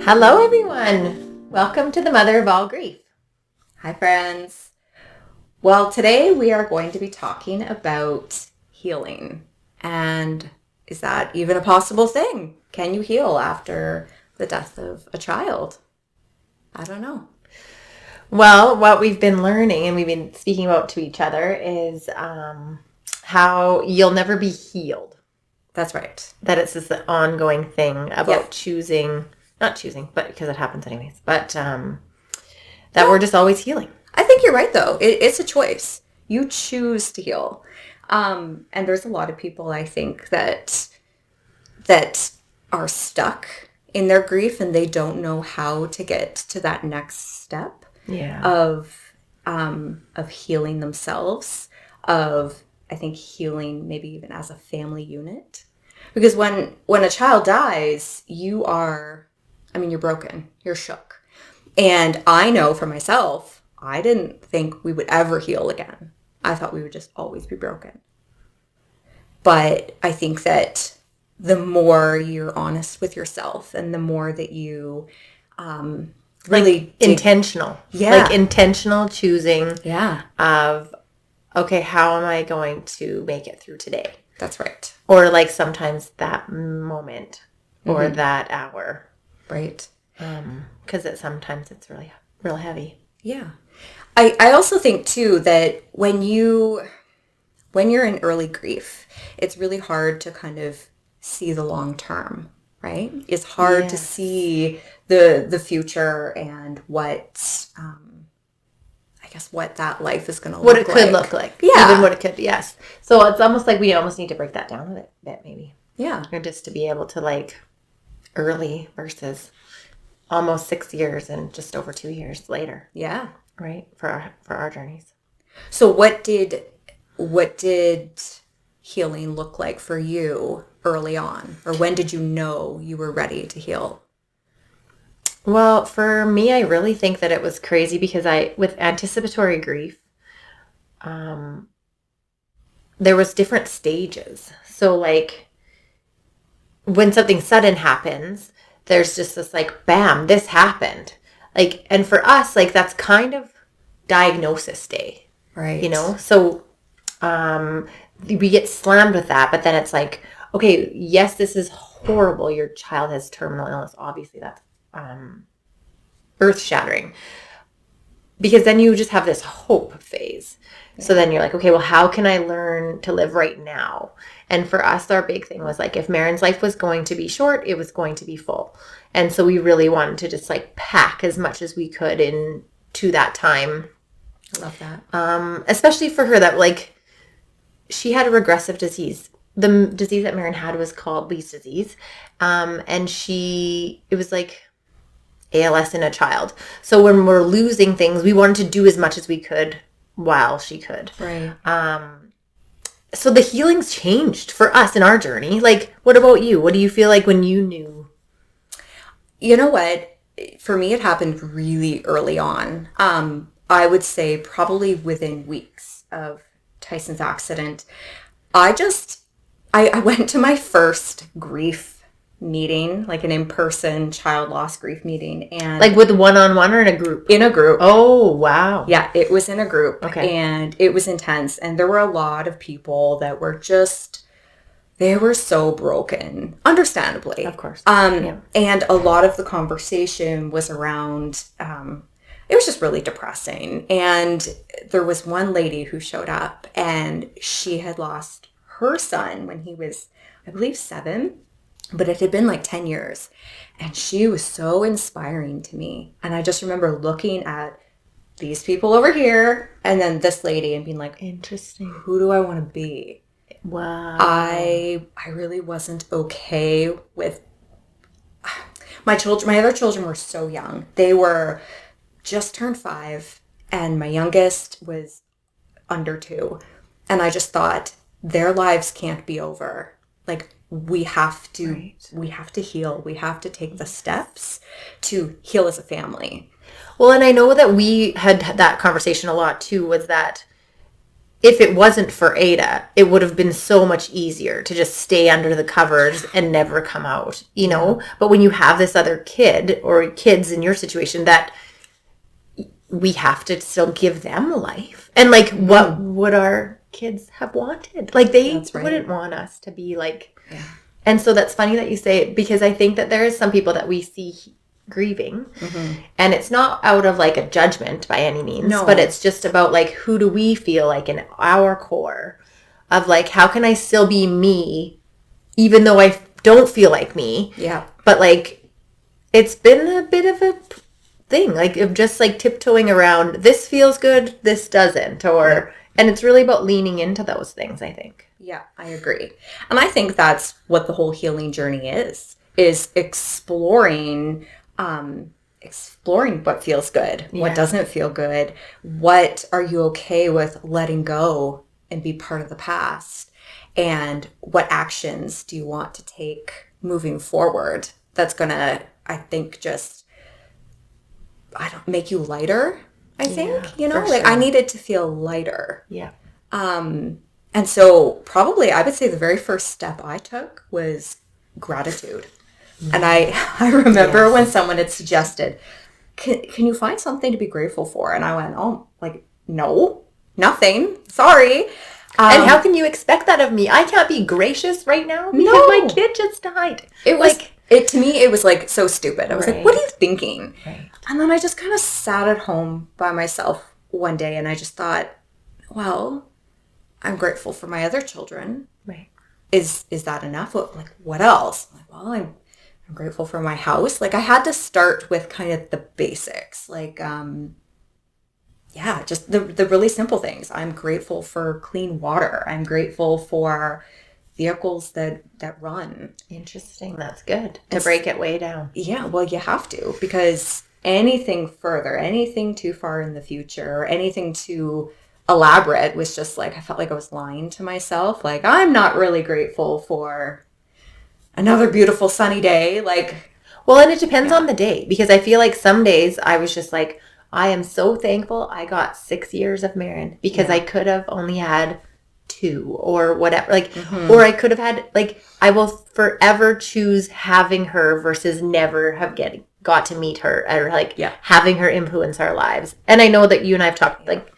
Hello, everyone. Welcome to the Mother of All Grief. Hi, friends. Well, today we are going to be talking about healing. And is that even a possible thing? Can you heal after the death of a child? I don't know. Well, what we've been learning and we've been speaking about to each other is how you'll never be healed. That's right. That it's this ongoing thing about not choosing, but because it happens anyways, but that we're just always healing. I think you're right, though. It's a choice. You choose to heal. And there's a lot of people, I think, that are stuck in their grief and they don't know how to get to that next step of healing themselves, of, I think, healing maybe even as a family unit. Because when a child dies, you're broken. You're shook. And I know for myself, I didn't think we would ever heal again. I thought we would just always be broken. But I think that the more you're honest with yourself and the more that you really intentional. Yeah. Like intentional choosing Yeah. of, okay, how am I going to make it through today? That's right. Or like sometimes that moment or that hour. Right. Because sometimes it's really, real heavy. Yeah. I also think too that when you're in early grief, it's really hard to kind of see the long term, right? It's hard to see the future and what what that life is going to look like. What it could look like. Yeah. Even what it could, yes. So it's almost like we almost need to break that down a bit maybe. Yeah. Or just to be able to like early versus almost 6 years and just over 2 years later. Yeah. Right? For our journeys. So what did healing look like for you early on? Or when did you know you were ready to heal? Well, for me, I really think that it was crazy because with anticipatory grief, there was different stages. So like when something sudden happens, there's just this like, bam, this happened. Like, and for us, like that's kind of diagnosis day. Right. You know? So we get slammed with that, but then it's like, okay, yes, this is horrible. Your child has terminal illness. Obviously that's earth-shattering. Because then you just have this hope phase. Yeah. So then you're like, okay, well, how can I learn to live right now? And for us, our big thing was like, if Marin's life was going to be short, it was going to be full. And so we really wanted to just like pack as much as we could into that time. I love that. Especially for her that like, she had a regressive disease. The disease that Marin had was called Lee's disease. And it was like ALS in a child. So when we're losing things, we wanted to do as much as we could while she could. Right. So the healing's changed for us in our journey. Like, what about you? What do you feel like when you knew? You know what? For me, it happened really early on. I would say probably within weeks of Tyson's accident. I went to my first grief meeting, like an in-person child loss grief meeting. And like with one-on-one or in a group? In a group. Oh, wow. Yeah, it was in a group. Okay. And it was intense. And there were a lot of people that were they were so broken, understandably. Of course. And a lot of the conversation was around, it was just really depressing. And there was one lady who showed up and she had lost her son when he was, I believe, 7. But it had been like 10 years. And she was so inspiring to me. And I just remember looking at these people over here and then this lady and being like, interesting. Who do I want to be? Wow. I really wasn't okay with my children. My other children were so young. They were just turned 5 and my youngest was under 2. And I just thought their lives can't be over. Like, we have to heal. We have to take the steps to heal as a family. Well, and I know that we had that conversation a lot too, was that if it wasn't for Ada, it would have been so much easier to just stay under the covers and never come out, you know? But when you have this other kid or kids in your situation, that we have to still give them life. And like, what would our kids have wanted? Like, they wouldn't want us to be like, and so that's funny that you say it, because I think that there is some people that we see grieving, and it's not out of like a judgment by any means, but it's just about like, who do we feel like in our core of like, how can I still be me even though I don't feel like me? But like, it's been a bit of a thing, like, of just like tiptoeing around, this feels good, this doesn't, or and it's really about leaning into those things, I think. Yeah, I agree. And I think that's what the whole healing journey is exploring what feels good, what doesn't feel good, what are you okay with letting go and be part of the past, and what actions do you want to take moving forward that's gonna, I think, just make you lighter. I think, you know, like, sure. I needed to feel lighter. And so probably I would say the very first step I took was gratitude. And I remember when someone had suggested, can you find something to be grateful for? And I went, oh, like, no, nothing. Sorry. And how can you expect that of me? I can't be gracious right now because my kid just died. It was like, to me, it was like so stupid. I was like, what are you thinking? And then I just kind of sat at home by myself one day and I just thought, well, I'm grateful for my other children. Is that enough? Like, what else? Like, well, I'm grateful for my house. Like, I had to start with kind of the basics. Like, just the really simple things. I'm grateful for clean water. I'm grateful for vehicles that run. Interesting. That's good. To break it way down. Yeah, well, you have to, because anything further, anything too far in the future, or anything too elaborate was just like, I felt like I was lying to myself. Like, I'm not really grateful for another beautiful sunny day. Like, well, and it depends on the day, because I feel like some days I was just like, I am so thankful I got 6 years of Marin, because I could have only had 2 or whatever, like, or I could have had, like, I will forever choose having her versus never have got to meet her, or like having her influence our lives. And I know that you and I have talked, like,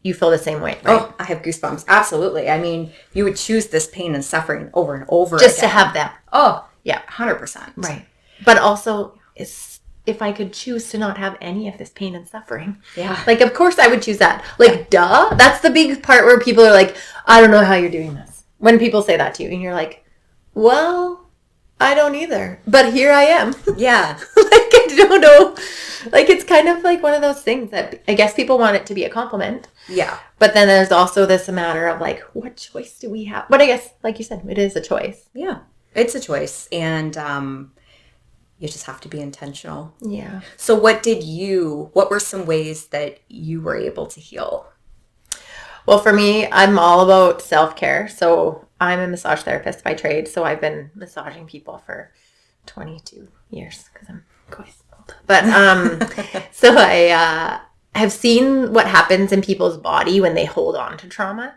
you feel the same way, right? Oh, I have goosebumps. Absolutely. I mean, you would choose this pain and suffering over and over just again. to have them. Oh, yeah, 100%. Right. But also, if I could choose to not have any of this pain and suffering, like, of course I would choose that. Like, duh. That's the big part where people are like, I don't know how you're doing this. When people say that to you, and you're like, well, I don't either. But here I am. Yeah. Like, I don't know. Like, it's kind of like one of those things that I guess people want it to be a compliment. Yeah. But then there's also this matter of like, what choice do we have? But I guess, like you said, it is a choice. Yeah. It's a choice. And you just have to be intentional. Yeah. So what were some ways that you were able to heal? Well, for me, I'm all about self-care. So I'm a massage therapist by trade. So I've been massaging people for 22 years because I'm quite old. But so I have seen what happens in people's body when they hold on to trauma.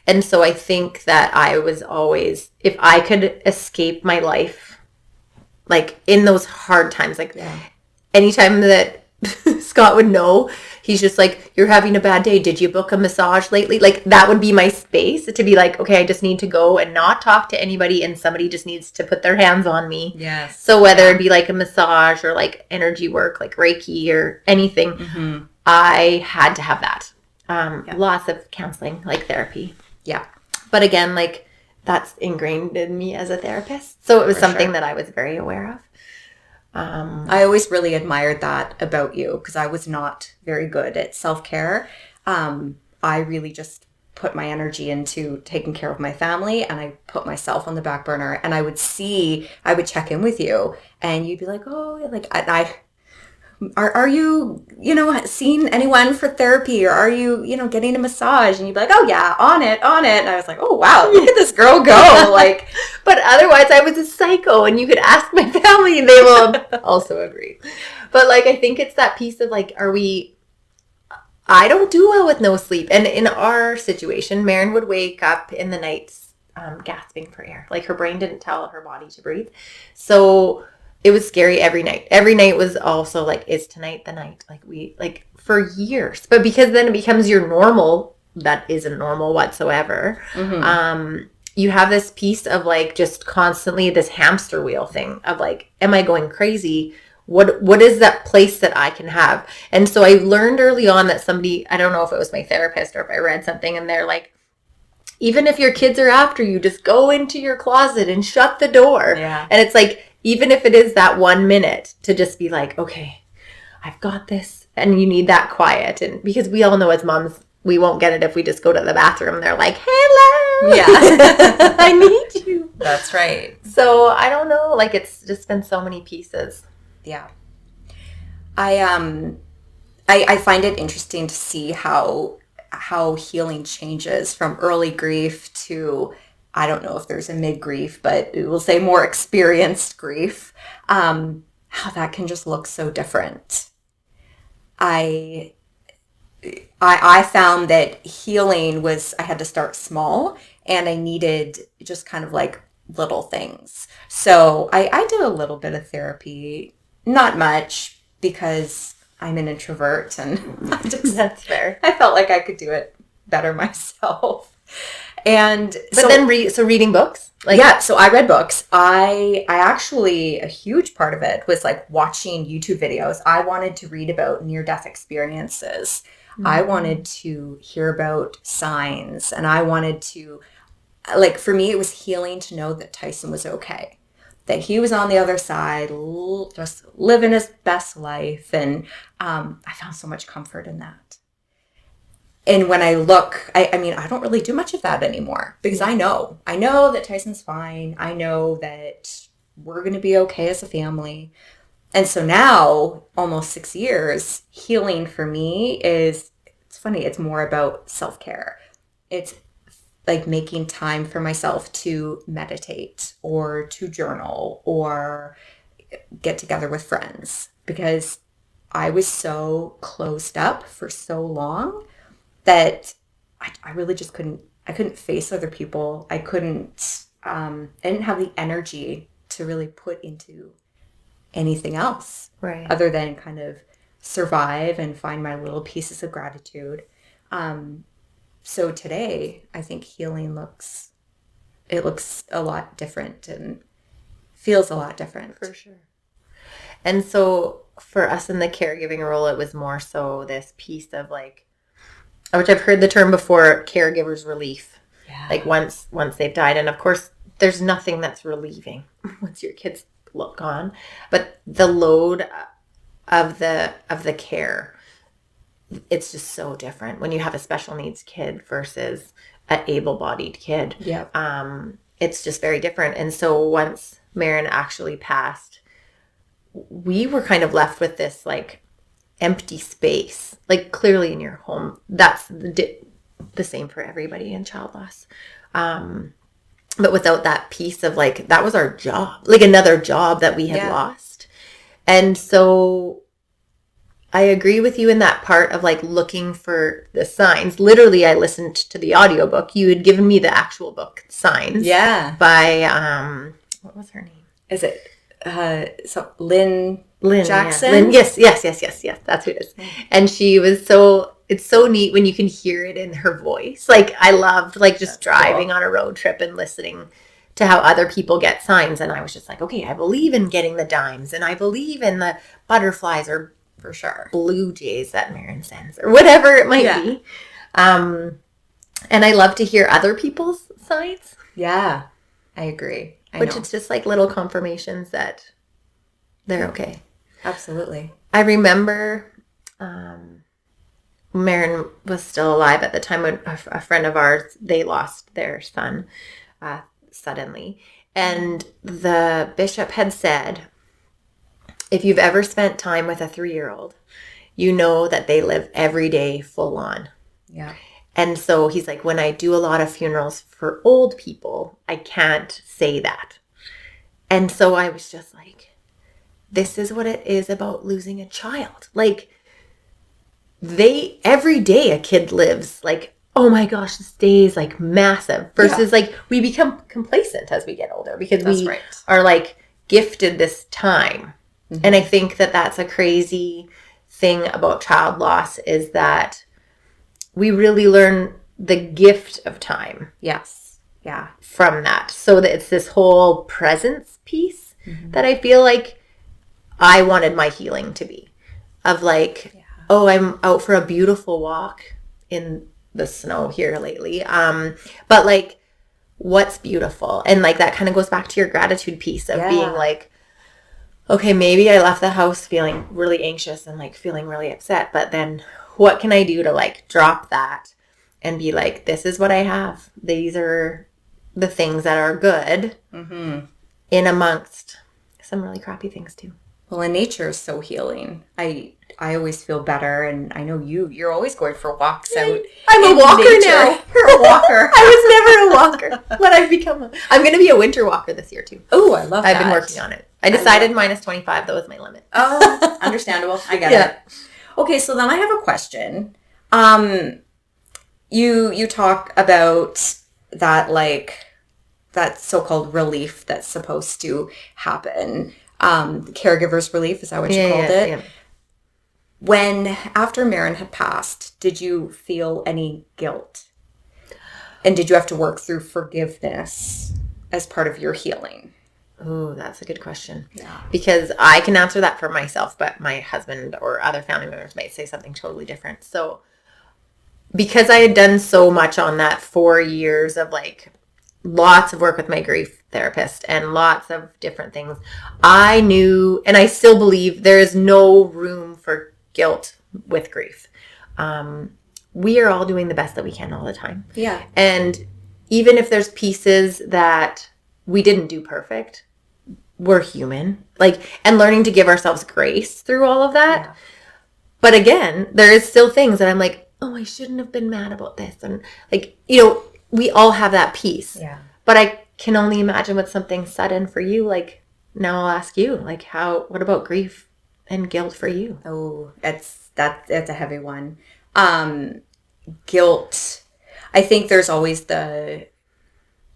And so I think that I was always, if I could escape my life, like in those hard times, like anytime that Scott would know, he's just like, you're having a bad day. Did you book a massage lately? Like, that would be my space to be like, okay, I just need to go and not talk to anybody, and somebody just needs to put their hands on me. Yes. So whether it be like a massage or like energy work, like Reiki or anything, I had to have that. Lots of counseling, like therapy. Yeah. But again, like, that's ingrained in me as a therapist. So it was something that I was very aware of. I always really admired that about you, because I was not very good at self-care. I really just put my energy into taking care of my family, and I put myself on the back burner, and I would check in with you, and you'd be like, oh, like, are you, seeing anyone for therapy, or are you, getting a massage? And you'd be like, oh yeah, on it. And I was like, oh wow, look at this girl go. Like, but otherwise I was a psycho, and you could ask my family and they will also agree. But like, I think it's that piece of like, I don't do well with no sleep. And in our situation, Marin would wake up in the nights gasping for air. Like her brain didn't tell her body to breathe. So it was scary every night. Every night was also like, is tonight the night? Like for years. But because then it becomes your normal, that isn't normal whatsoever. You have this piece of like just constantly this hamster wheel thing of like, am I going crazy? What is that place that I can have? And so I learned early on that somebody, I don't know if it was my therapist or if I read something, and they're like, even if your kids are after you, just go into your closet and shut the door. Yeah. And it's like, even if it is that 1 minute to just be like, okay, I've got this. And you need that quiet. And because we all know as moms, we won't get it if we just go to the bathroom. They're like, hello. Yeah. I need you. That's right. So I don't know. Like, it's just been so many pieces. Yeah. I find it interesting to see how healing changes from early grief to, I don't know if there's a mid grief, but we'll say more experienced grief. How that can just look so different. I found that healing was, I had to start small, and I needed just kind of like little things. So I did a little bit of therapy, not much, because I'm an introvert, and That's fair. I felt like I could do it better myself. And But then reading books? Like, yeah, so I read books. I actually, a huge part of it was like watching YouTube videos. I wanted to read about near-death experiences. I wanted to hear about signs, and I wanted to, like, for me, it was healing to know that Tyson was okay, that he was on the other side, just living his best life. And I found so much comfort in that. And when I look, I mean, I don't really do much of that anymore, because I know that Tyson's fine. I know that we're going to be okay as a family. And so now, almost 6 years, healing for me it's funny, it's more about self-care. It's like making time for myself to meditate or to journal or get together with friends, because I was so closed up for so long that I really just I couldn't face other people. I didn't have the energy to really put into anything else, right, other than kind of survive and find my little pieces of gratitude. So today, I think healing looks a lot different and feels a lot different. for sure. And so for us in the caregiving role, it was more so this piece of like, which I've heard the term before, caregiver's relief. Yeah. Like once they've died. And of course, there's nothing that's relieving once your kids gone. But the load of the care, it's just so different when you have a special needs kid versus an able-bodied kid. Yeah. It's just very different. And so once Marin actually passed, we were kind of left with this like empty space. Like clearly in your home, that's the same for everybody in child loss. But without that piece of like, that was our job, like another job that we had lost. And so I agree with you in that part of like looking for the signs. Literally, I listened to the audiobook. You had given me the actual book, Signs. Yeah. By, what was her name? Is it Lynn Jackson? Yeah. Lynn, yes. That's who it is. And she was it's so neat when you can hear it in her voice. Like I loved like just driving on a road trip and listening to how other people get signs. And I was just like, okay, I believe in getting the dimes, and I believe in the butterflies or for sure blue jays that Marin sends or whatever it might be. And I love to hear other people's signs. Yeah, I agree. It's just like little confirmations that they're okay. Absolutely. I remember Marin was still alive at the time when a friend of ours, they lost their son suddenly. And the bishop had said, if you've ever spent time with a 3-year-old, you know that they live every day full on. Yeah. And so he's like, when I do a lot of funerals for old people, I can't say that. And so I was just like, this is what it is about losing a child. Like, every day a kid lives like, oh my gosh, this day is like massive, versus like we become complacent as we get older because we are like gifted this time. And I think that that's a crazy thing about child loss, is that we really learn the gift of time. Yes. Yeah. From that. So that it's this whole presence piece that I feel like I wanted my healing to be. Of like, oh, I'm out for a beautiful walk in the snow here lately. But like, what's beautiful? And like, that kind of goes back to your gratitude piece of being like, okay, maybe I left the house feeling really anxious and like feeling really upset, but then what can I do to like drop that and be like, this is what I have. These are the things that are good in amongst some really crappy things too. Well, and nature is so healing. I always feel better, and I know you're always going for walks out. I'm a walker now. You're a walker. I was never a walker, but I've become I'm going to be a winter walker this year too. Oh, I love that. I've been working on it. I decided minus 25, that was my limit. Oh, understandable. I get it. Okay, so then I have a question. You talk about that, like, that so-called relief that's supposed to happen. Caregiver's relief, is that what you called it? Yeah. When, after Marin had passed, did you feel any guilt? And did you have to work through forgiveness as part of your healing? Oh, that's a good question. Yeah. Because I can answer that for myself, but my husband or other family members might say something totally different. So because I had done so much on that 4 years of like lots of work with my grief therapist and lots of different things, I knew, and I still believe, there is no room for guilt with grief. We are all doing the best that we can all the time. Yeah. And even if there's pieces that we didn't do perfect, we're human. Like, and learning to give ourselves grace through all of that. Yeah. But again, there is still things that I'm like, oh, I shouldn't have been mad about this. And like, you know, we all have that piece. Yeah. But I can only imagine with something sudden for you. Like, now I'll ask you, like, what about grief and guilt for you? Oh, that's a heavy one. Guilt. I think there's always the,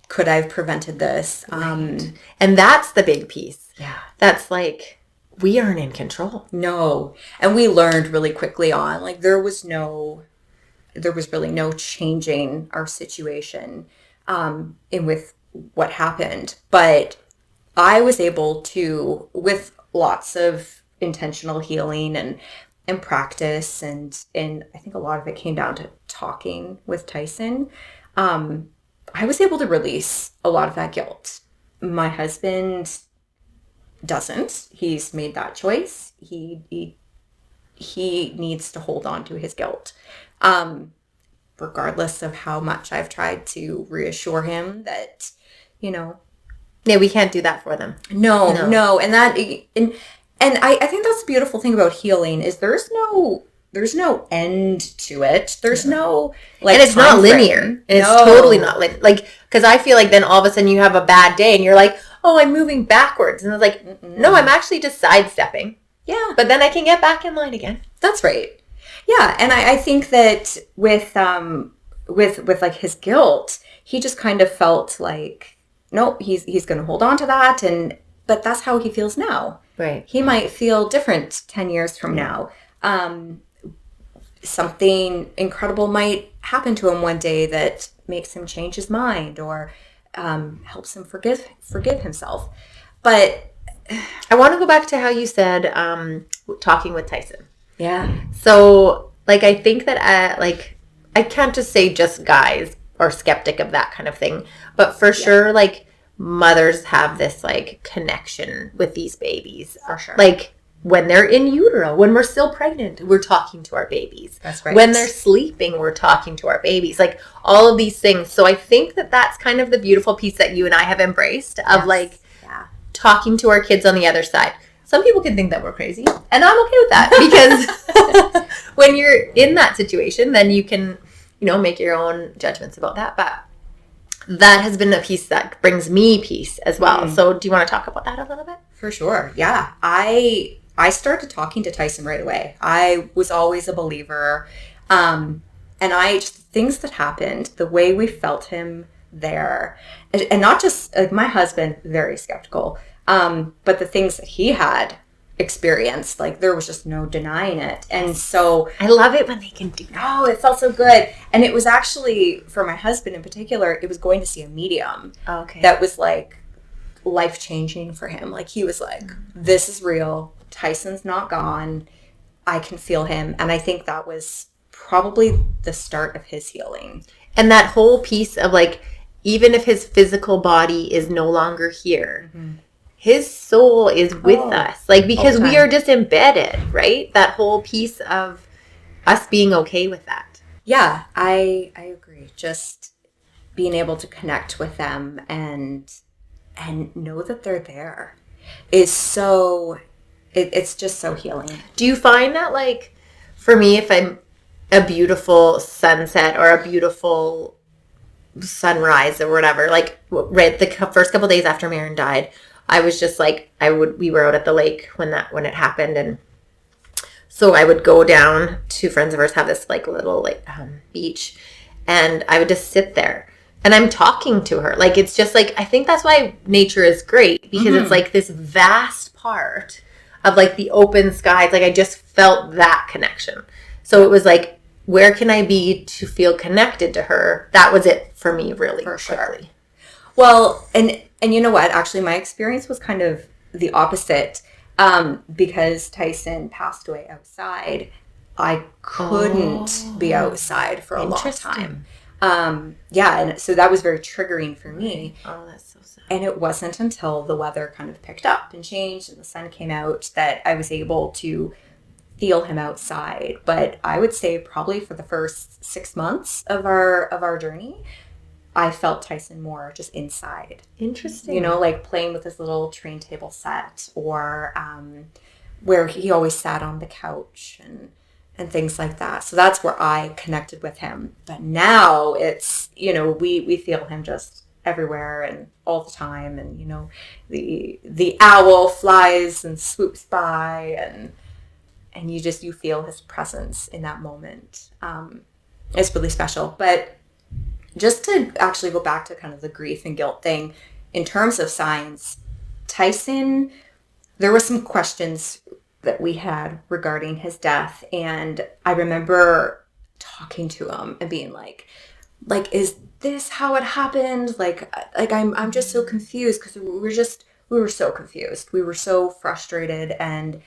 could I have prevented this? Right. And that's the big piece. Yeah. That's like, we aren't in control. No. And we learned really quickly on, like, there was really no changing our situation with what happened. But I was able to, with lots of intentional healing and practice, and I think a lot of it came down to talking with Tyson, I was able to release a lot of that guilt. My husband doesn't. He's made that choice. He needs to hold on to his guilt. Regardless of how much I've tried to reassure him that, you know. Yeah, we can't do that for them. No. And I think that's the beautiful thing about healing is there's no end to it. There's no, like, and it's not linear. And it's totally not linear. Like, because I feel like then all of a sudden you have a bad day and you're like, oh, I'm moving backwards. And it's like, no, I'm actually just sidestepping. Yeah. But then I can get back in line again. That's right. Yeah. And I think that with like his guilt, he just kind of felt like, no, he's going to hold on to that. But that's how he feels now. Right. He might feel different 10 years from now. Something incredible might happen to him one day that makes him change his mind or helps him forgive himself. But I want to go back to how you said talking with Tyson. Yeah. So, like, I think that I can't just say just guys are skeptic of that kind of thing, but for sure, like, mothers have this like connection with these babies. For sure. Like, when they're in utero, when we're still pregnant, we're talking to our babies. That's right. When they're sleeping, we're talking to our babies. Like, all of these things. So I think that that's kind of the beautiful piece that you and I have embraced of talking to our kids on the other side. Some people can think that we're crazy, and I'm okay with that because when you're in that situation, then you can, you know, make your own judgments about that. But that has been a piece that brings me peace as well. So do you want to talk about that a little bit? For sure. Yeah. I I started talking to Tyson right away. I was always a believer. And I just, things that happened, the way we felt him there, and not just like my husband, very skeptical, but the things that he had experienced, like there was just no denying it. And so I love it when they can do that. oh, it felt so good. And it was actually, for my husband in particular, it was going to see a medium Okay. that was like life-changing for him. Like he was like, this is real. Tyson's not gone. I can feel him. And I think that was probably the start of his healing. And that whole piece of like, even if his physical body is no longer here, his soul is with us. Like, because we are just embedded, right? That whole piece of us being okay with that. Yeah, I agree. Just being able to connect with them and know that they're there is so, it's just so healing. Do you find that, like, for me, if I'm a beautiful sunset or a beautiful sunrise or whatever, like right the first couple days after Maren died, I was just like, we were out at the lake when it happened, and so I would go down to friends of ours have this like little like beach, and I would just sit there and I'm talking to her. Like, it's just like, I think that's why nature is great, because it's like this vast part of like the open skies. Like, I just felt that connection. So it was like, where can I be to feel connected to her? That was it for me, really. For sure. Quickly. Well, and you know what? Actually, my experience was kind of the opposite, because Tyson passed away outside. I couldn't be outside for a long time. Yeah, and so that was very triggering for me. Oh, that's so sad. And it wasn't until the weather kind of picked up and changed and the sun came out that I was able to feel him outside. But I would say probably for the first 6 months of our journey, I felt Tyson more just inside. Interesting. You know, like playing with his little train table set, or where he always sat on the couch and things like that. So that's where I connected with him. But now it's, you know, we feel him just everywhere and all the time. And, you know, the owl flies and swoops by, and you feel his presence in that moment. It's really special. But just to actually go back to kind of the grief and guilt thing, in terms of signs, Tyson, there were some questions that we had regarding his death. And I remember talking to him and being like, is this how it happened? Like I'm just so confused, because we were so confused. We were so frustrated and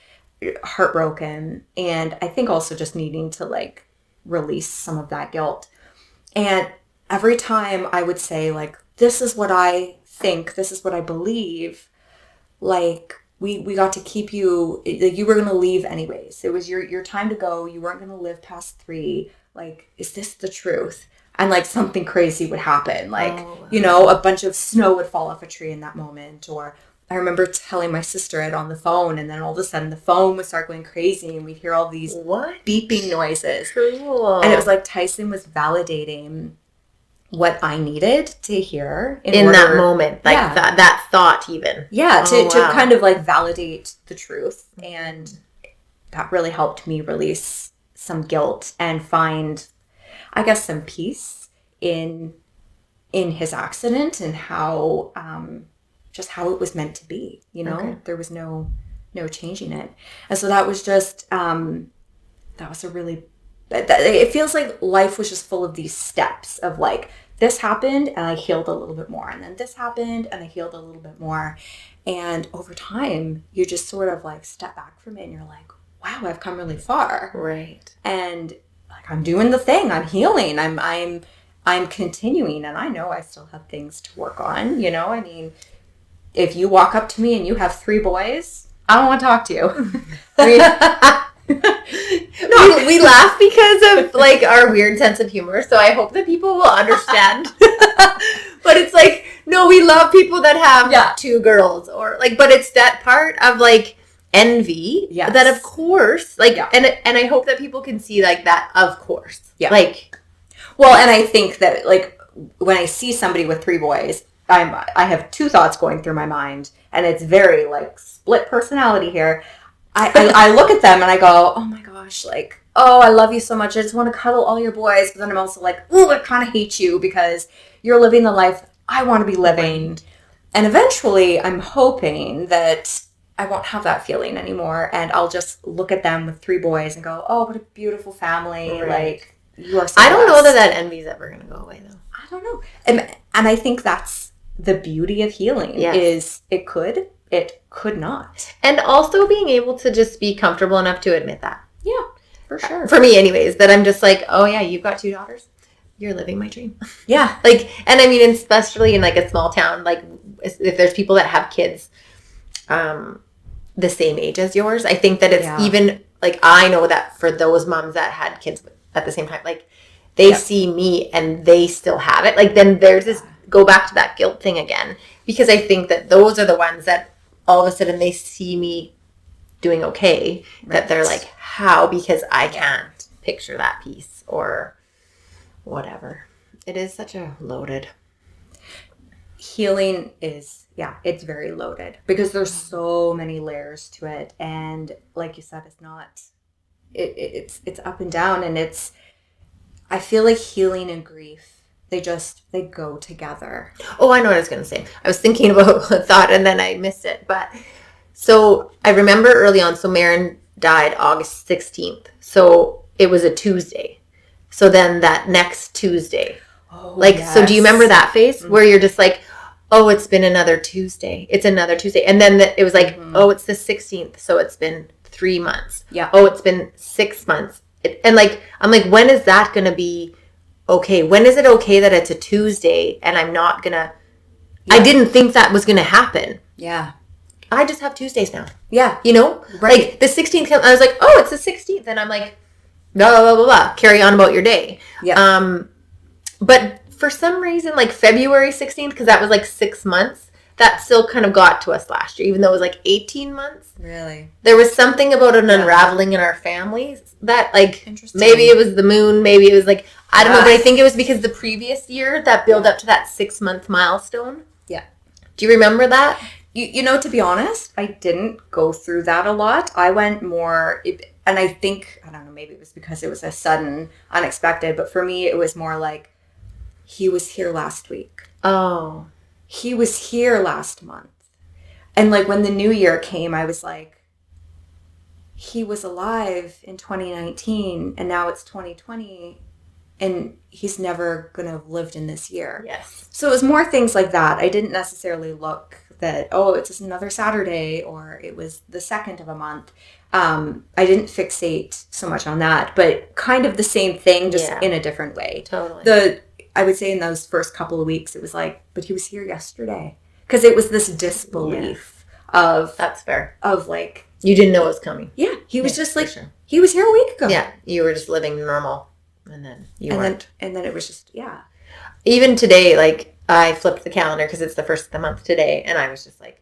heartbroken. And I think also just needing to like release some of that guilt. And every time I would say, like, this is what I think, this is what I believe, like, we got to keep you, like, you were going to leave anyways. It was your time to go. You weren't going to live past 3. Like, is this the truth? And, like, something crazy would happen. Like, you know, a bunch of snow would fall off a tree in that moment. Or I remember telling my sister it on the phone, and then all of a sudden the phone would start going crazy, and we'd hear all these beeping noises. Cool. And it was like Tyson was validating what I needed to hear in that moment, like that thought even. Yeah, to kind of like validate the truth. And that really helped me release some guilt and find, I guess, some peace in his accident and how just how it was meant to be. You know, there was no changing it. And so that was just that was a really, it feels like life was just full of these steps of like, this happened and I healed a little bit more. And then this happened and I healed a little bit more. And over time, you just sort of like step back from it and you're like, wow, I've come really far. Right. And like, I'm doing the thing. I'm healing. I'm continuing. And I know I still have things to work on. You know, I mean, if you walk up to me and you have 3 boys, I don't want to talk to you. No, we laugh because of like our weird sense of humor, so I hope that people will understand. But it's like, no, we love people that have 2 girls, or like, but it's that part of like envy that of course, like, and I hope that people can see like that, of course. Yeah. Like, well, and I think that like when I see somebody with 3 boys, I have 2 thoughts going through my mind, and it's very like split personality here. I look at them and I go, oh my gosh, like, oh, I love you so much. I just want to cuddle all your boys. But then I'm also like, oh, I kind of hate you because you're living the life I want to be living. And eventually I'm hoping that I won't have that feeling anymore. And I'll just look at them with 3 boys and go, oh, what a beautiful family. Right. Like, you are so I don't know blessed. that envy's ever going to go away, though. I don't know. And I think that's the beauty of healing is it could not. And also being able to just be comfortable enough to admit that. Yeah, for sure. For me anyways, that I'm just like, oh yeah, you've got 2 daughters. You're living my dream. Yeah. Like, and I mean, especially in like a small town, like if there's people that have kids the same age as yours, I think that it's even like, I know that for those moms that had kids at the same time, like they see me and they still have it. Like then there's this, go back to that guilt thing again, because I think that those are the ones that all of a sudden they see me doing okay, that they're like, how? Because I can't picture that piece or whatever. It is such a loaded. Healing is, it's very loaded because there's so many layers to it. And like you said, it's not, it's up and down, and I feel like healing and grief, they go together. Oh, I know what I was going to say. I was thinking about a thought and then I missed it. But so I remember early on, so Marin died August 16th. So it was a Tuesday. So then that next Tuesday, so do you remember that phase where you're just like, oh, it's been another Tuesday. It's another Tuesday. And then it was like, oh, it's the 16th. So it's been 3 months. Yeah. Oh, it's been 6 months. And like, I'm like, when is that going to be okay? When is it okay that it's a Tuesday and I'm not going to, I didn't think that was going to happen. Yeah. I just have Tuesdays now. Yeah. You know? Right. Like the 16th, I was like, oh, it's the 16th. And I'm like, blah, blah, blah, blah. Carry on about your day. Yeah. But for some reason, like February 16th, because that was like 6 months, that still kind of got to us last year, even though it was like 18 months. Really? There was something about an unraveling in our families that, like, Interesting. Maybe it was the moon, maybe it was like, I don't know, but I think it was because the previous year that build up to that 6-month milestone. Yeah. Do you remember that? You know, to be honest, I didn't go through that a lot. I went more, and I think, I don't know, maybe it was because it was a sudden, unexpected, but for me, it was more like, he was here last week. Oh. He was here last month. And like when the new year came, I was like, he was alive in 2019 and now it's 2020 and he's never going to have lived in this year. Yes. So it was more things like that. I didn't necessarily look that, oh, it's just another Saturday or it was the 2nd of a month. I didn't fixate so much on that, but kind of the same thing, just in a different way. Totally. I would say in those first couple of weeks, it was like, but he was here yesterday. Because it was this disbelief of... That's fair. Of like... You didn't know it was coming. Yeah. He was just like, he was here a week ago. Yeah. You were just living normal. And then you weren't. And then it was just, Even today, like, I flipped the calendar because it's the first of the month today. And I was just like,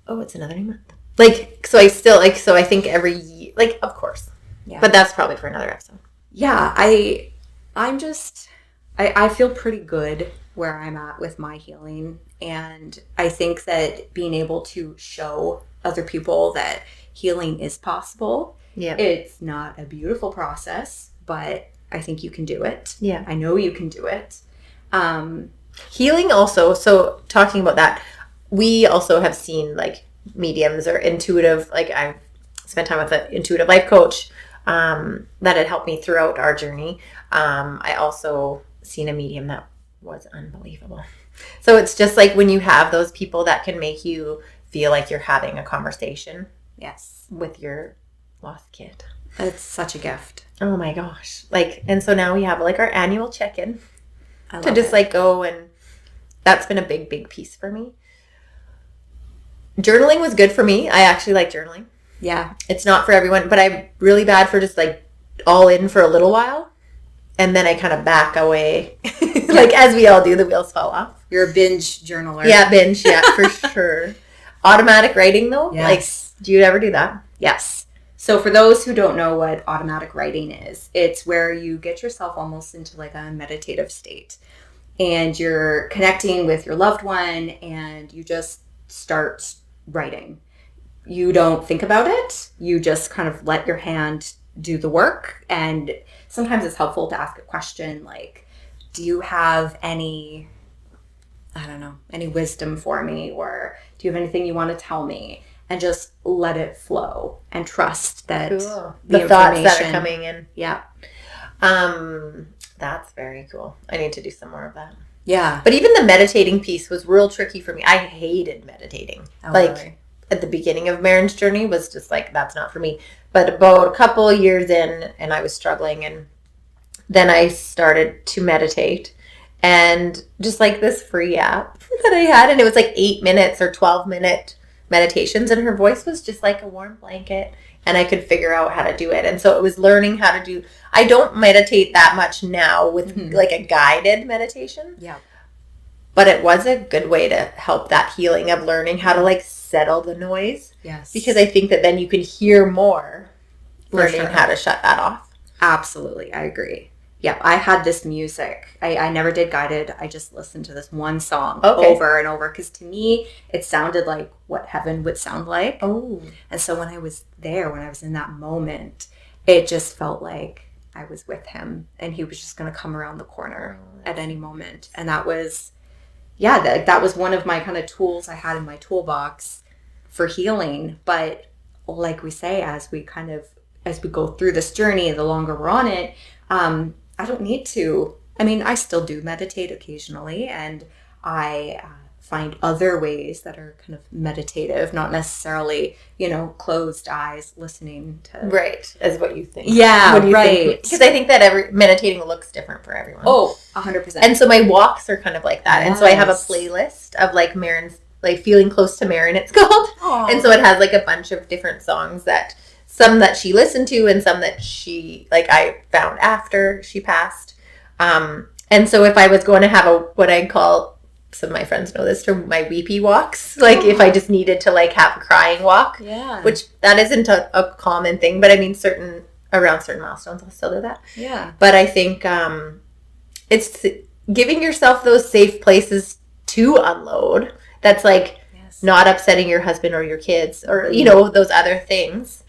oh, it's another new month. Like, so I still, like, so I think every year, like, of course. Yeah. But that's probably for another episode. Yeah. I'm just... I feel pretty good where I'm at with my healing. And I think that being able to show other people that healing is possible. Yeah. It's not a beautiful process, but I think you can do it. Yeah. I know you can do it. Healing also, so talking about that, we also have seen like mediums or intuitive, like I've spent time with an intuitive life coach that had helped me throughout our journey. I also seen a medium that was unbelievable. So it's just like when you have those people that can make you feel like you're having a conversation. Yes. With your lost kid. It's such a gift. Oh my gosh. Like, and so now we have like our annual check-in to just it. like go, and that's been a big, big piece for me. Journaling was good for me. I actually like journaling. Yeah. It's not for everyone, but I'm really bad for just like all in for a little while. And then I kind of back away. Like, as we all do, the wheels fall off. You're a binge journaler. Yeah, binge. Yeah, for sure. Automatic writing, though? Yes. Like, do you ever do that? Yes. So for those who don't know what automatic writing is, it's where you get yourself almost into like a meditative state. And you're connecting with your loved one and you just start writing. you don't think about it. You just kind of let your hand do the work. And sometimes it's helpful to ask a question like, do you have any, I don't know, any wisdom for me? Or do you have anything you want to tell me? And just let it flow and trust that the thoughts that are coming in. Yeah. That's very cool. I need to do some more of that. Yeah. But even the meditating piece was real tricky for me. I hated meditating. Really? At the beginning of Marin's journey was just like, that's not for me. But about a couple of years in, and I was struggling, and then I started to meditate, and just like this free app that I had, and it was like 8 minutes or 12-minute meditations, and her voice was just like a warm blanket, and I could figure out how to do it. And so it was learning how to do, I don't meditate that much now with like a guided meditation. Yeah. But it was a good way to help that healing of learning how to like settle the noise. Yes. Because I think that then you can hear more learning sure. how to shut that off. Absolutely. I agree. Yeah. I had this music. I never did guided. I just listened to this one song over and over because to me, it sounded like what heaven would sound like. Oh. And so when I was there, when I was in that moment, it just felt like I was with him and he was just going to come around the corner at any moment. And that was... yeah, that was one of my kind of tools I had in my toolbox for healing. But like we say, as we go through this journey, the longer we're on it, I don't need to. I mean, I still do meditate occasionally, and I find other ways that are kind of meditative, not necessarily, closed eyes listening to. Right, as what you think. Yeah, right. Because I think that meditating looks different for everyone. Oh, 100%. And so my walks are kind of like that. Yes. And so I have a playlist of like Marin's, like Feeling Close to Marin, it's called. Aww. And so it has like a bunch of different songs some that she listened to and some that I found after she passed. And so if I was going to have what I call, some of my friends know this term, my weepy walks. Like if I just needed to like have a crying walk. Yeah. Which that isn't a common thing, but I mean around certain milestones I'll still do that. Yeah. But I think it's giving yourself those safe places to unload. That's like not upsetting your husband or your kids or, those other things.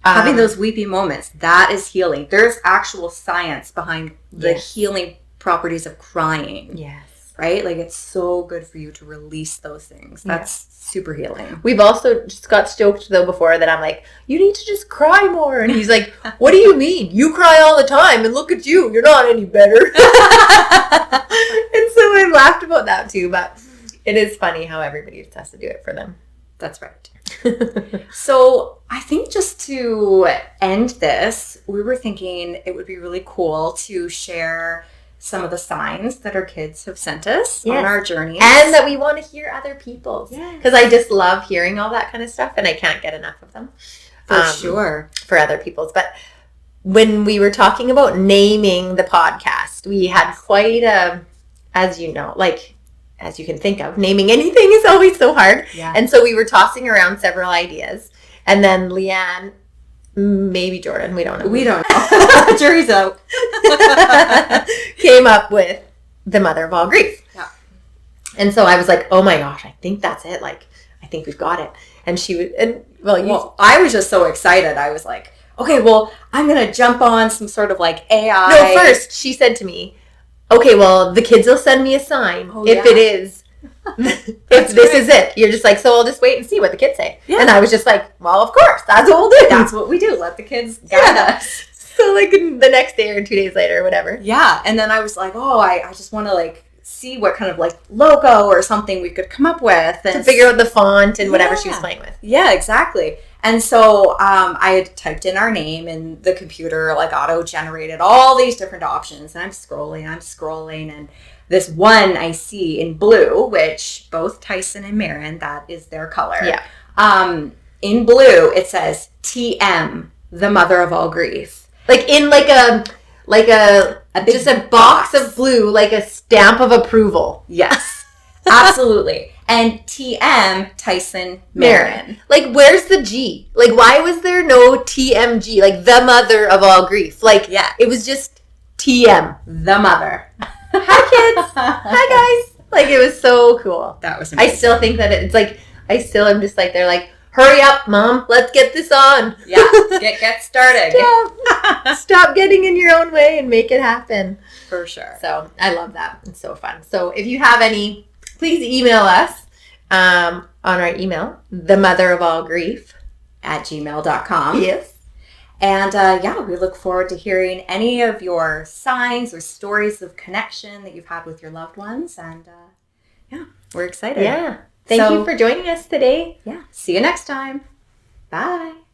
Having those weepy moments, that is healing. There's actual science behind the healing properties of crying. Yes. Right? Like it's so good for you to release those things. That's super healing. We've also just got stoked though before that I'm like, you need to just cry more. And he's like, what do you mean? You cry all the time and look at you. You're not any better. And so I laughed about that too, but it is funny how everybody just has to do it for them. That's right. So I think just to end this, we were thinking it would be really cool to share some of the signs that our kids have sent us on our journeys. And that we want to hear other people's. Yeah. Because I just love hearing all that kind of stuff and I can't get enough of them. For sure. For other people's. But when we were talking about naming the podcast, we had quite as you can think of, naming anything is always so hard. Yeah. And so we were tossing around several ideas. And then Leanne, maybe Jordan, we don't know. We don't know. Jury's out. Came up with the mother of all grief. Yeah. And so I was like, oh my gosh, I think that's it. Like, I think we've got it. And she was, I was just so excited. I was like, okay, well, I'm going to jump on some sort of like AI. No, first she said to me, okay, well, the kids will send me a sign if it is, if this is it. You're just like, so I'll just wait and see what the kids say. Yeah. And I was just like, well, of course, that's what we'll do. That's what we do. Let the kids guide us. So like the next day or 2 days later or whatever. Yeah. And then I was like, oh, I just want to like see what kind of like logo or something we could come up with. And to figure out the font and whatever she was playing with. Yeah, exactly. And so I had typed in our name and the computer like auto-generated all these different options. And I'm scrolling. And this one I see in blue, which both Tyson and Marin, that is their color. Yeah. In blue, it says TM, the mother of all grief. Like in like a big just a box of blue, like a stamp of approval. Yes, absolutely. And TM, Tyson, Marin. Like, where's the G? Like, why was there no TMG? Like, the mother of all grief. Like, it was just TM. The mother. Hi, kids. Hi, guys. Like, it was so cool. That was amazing. I still think that it's like, I still am just like, they're like, hurry up, Mom. Let's get this on. Yeah, get started. Stop getting in your own way and make it happen. For sure. So I love that. It's so fun. So if you have any, please email us on our email, themotherofallgrief@gmail.com. Yes. And we look forward to hearing any of your signs or stories of connection that you've had with your loved ones. And we're excited. Yeah. Thank you for joining us today. Yeah. See you next time. Bye.